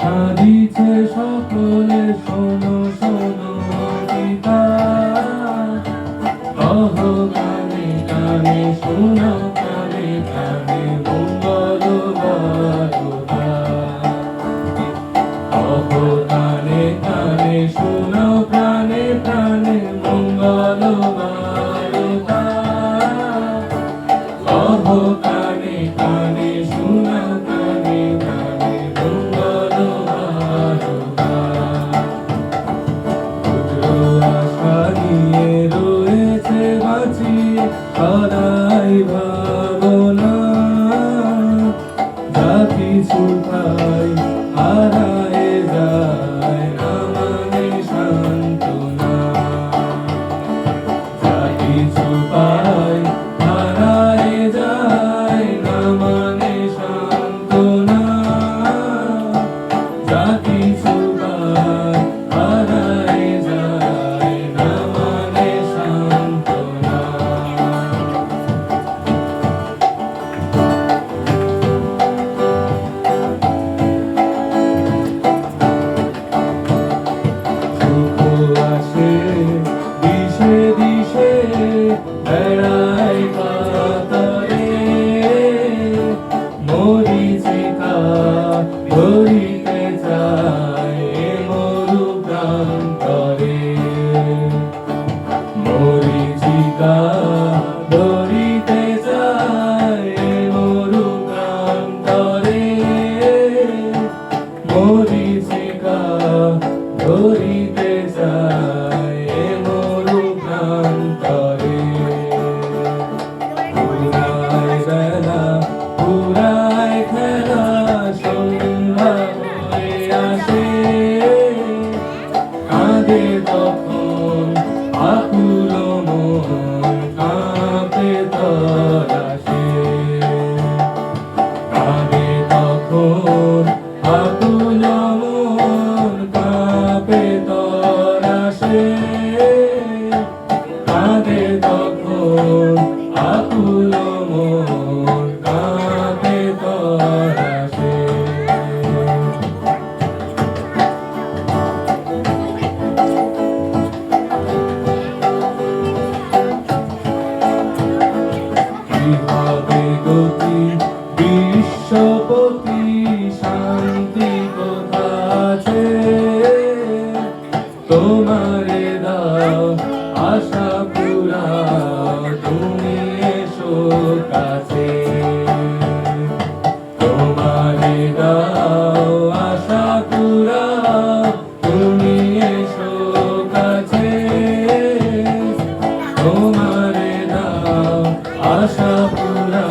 কাঁদিছে সকলে শোনো শোনো পিতা, কহ কানে কানে শোনো কানে কানে মঙ্গল বারতা, কহ কানে কানে শোনো প্রাণে প্রাণে মঙ্গল বারতা, কহ কানে কানে শোনো কানে কানে মঙ্গল বারতা। আশা নিয়ে রয়েছে বাঁচিয়ে সদাই ভাবনা, যা কিছু পাই হারায় যায় না মানে সান্ত্বনা, যা কিছু পাই হারায় যায় না মানে সান্ত্বনা, যা কিছু পাই হারায় যায় না মানে সান্ত্বনা। সুখ আসে দিশে দিশে বেড়ায় কাতারে, মরিচিকা ধরিতে চায় মরু প্রান্তরে, মরিচিকা ধরিতে চায় মরু প্রান্তরে, মরিচিকা ধরিতে চায় মরু প্রান্তরে। পুরায় বেলা পুরায় খেলা সন্ধ্যা হয়ে আসে, কাঁদে তখন আকুল মন কাঁপে তরাসে, কাঁদে তখন আকুল মন কাঁপে তরাসে, কাঁদে তখন আকুল মন কাঁপে তরাসে। কি হবে গতি বিশ্বপতি শান্তি কোথা আছে, তোমারে দাও আশা পুরা তুমি এসো কাছে, তোমারে দাও আশা পুরা তুমি এসো কাছে, তোমারে দাও আশা পুরা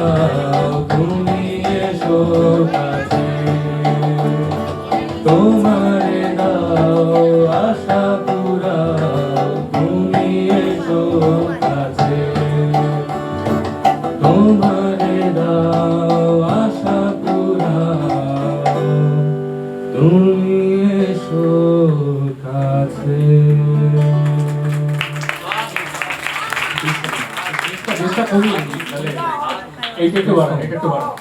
তুমি এসো কাছে, তোমারে দাও আশা পুরা তুমি এসো কাছে, তোমারে দাও আশা পুরা তুমি এসো কাছে। চেষ্টা করি, তাহলে এইটা একটু বাড়াও, এটা একটু বাড়াও।